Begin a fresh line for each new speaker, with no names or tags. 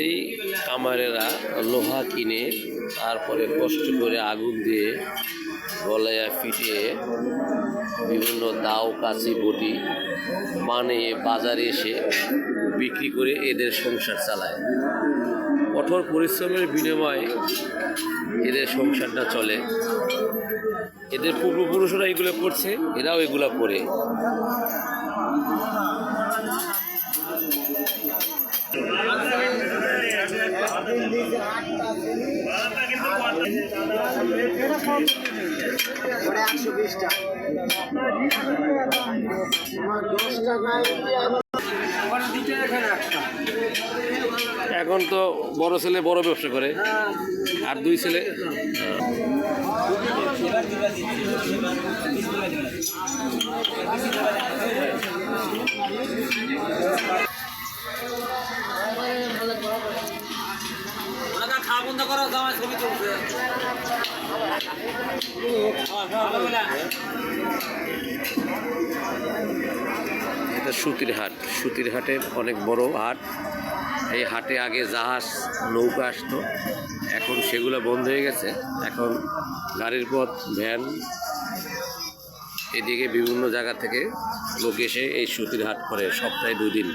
এই কামারেরা লোহা কিনে তারপরে কষ্ট করে আগুন দিয়ে গলায়া ফিটিয়ে বিভিন্ন দাও কাছি বটি বানিয়ে বাজারে এসে বিক্রি করে এদের সংসার চালায়। কঠোর পরিশ্রমের বিনিময়ে এদের সংসারটা চলে। এদের পূর্বপুরুষরা এগুলো করছে, এরাও এগুলা করে। এখন তো বড় ছেলে বড় ব্যবসা করে, আর দুই ছেলে খাওয়া বন্ধ করো, ছবি তুলছে। এটা সুতির হাট। সুতির হাটের অনেক বড় হাট। এই হাটে আগে জাহাজ নৌকা আসতো, এখন সেগুলো বন্ধ হয়ে গেছে। এখন গাড়ির পথ, ভ্যান, এদিকে বিভিন্ন জায়গা থেকে লোক এসে এই সুতির হাট করে সপ্তাহে 2 দিন।